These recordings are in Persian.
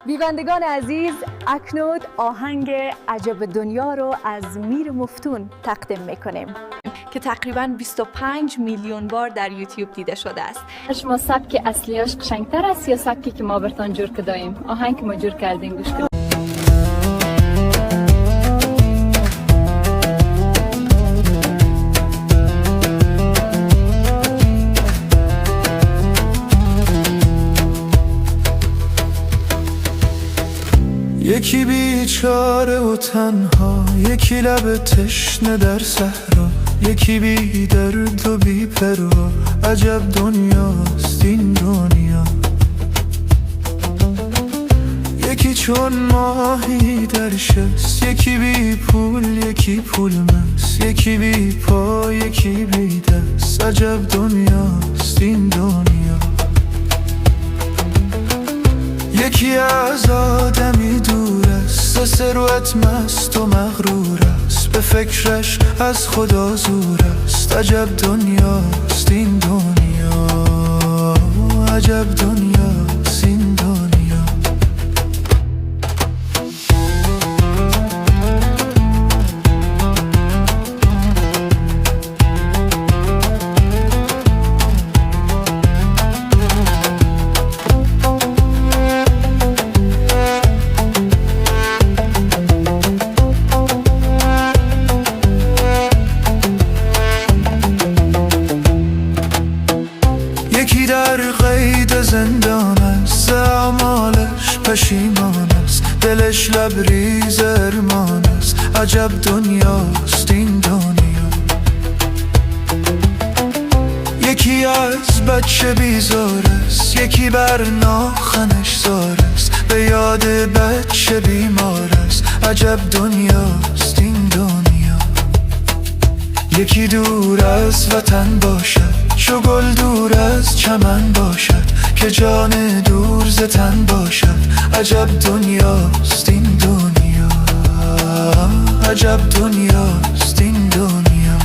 بینندگان عزیز، اکنون آهنگ عجب دنیا رو از میر مفتون تقدیم میکنیم که تقریباً 25 میلیون بار در یوتیوب دیده شده است. شما سبک اصلیاش قشنگتر است یا سبکی که ما برتان جور کردیم؟ آهنگ که ما جور کردیم گوش کنید. یکی بیچاره و تنها، یکی لب تشنه در صحرا، یکی بی درد و بی پروا. عجب دنیاست این دنیا. یکی چون ماهی در شست، یکی بی پول یکی پول مست، یکی بی پا یکی بی دست. عجب دنیاست این دنیا. یکی از آدمی دور است، ثروت مست و مغرور است، به فکرش از خدا زور است. عجب دنیاست این دنیا. عجب دنیاست این دنیا. یکی در قید زندان است، اعمالش پشیمان است، دلش لبریز ارمان است. عجب دنیاست این دنیا. یکی از بچه بیزار است، یکی بر ناخنش زار است، به یاد بچه بیمار است. عجب دنیاست این دنیا. یکی دور از وطن باشد، چو گل دور از چمن باشد، که جان دور ز تن باشد. عجب دنیاست این دنیا. عجب دنیاست این دنیا.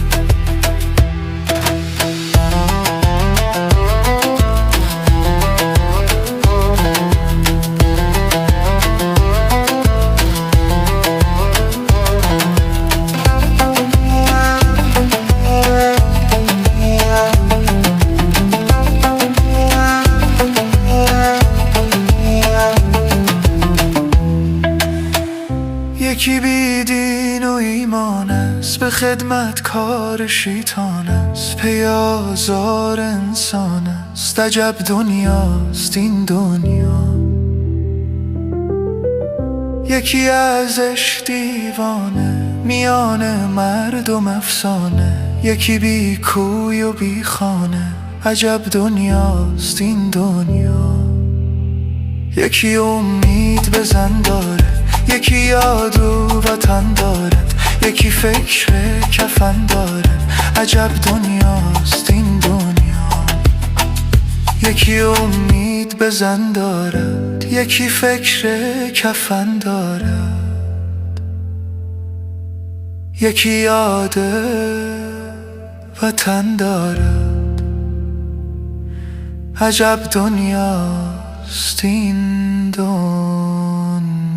یکی بی دین و ایمان است، به خدمت کار شیطان است، پی آزار انسان است. عجب دنیاست این دنیا. یکی ازش دیوانه، میان مردم افسانه، یکی بی کوی و بی خانه. عجب دنیاست این دنیا. یکی امید به زن داره، یکی یاد و وطن دارد، یکی فکر کفن دارد. عجب دنیاست این دنیا. یکی امید به زن دارد، یکی فکر کفن دارد، یکی یاد وطن دارد. عجب دنیاست این دنیا.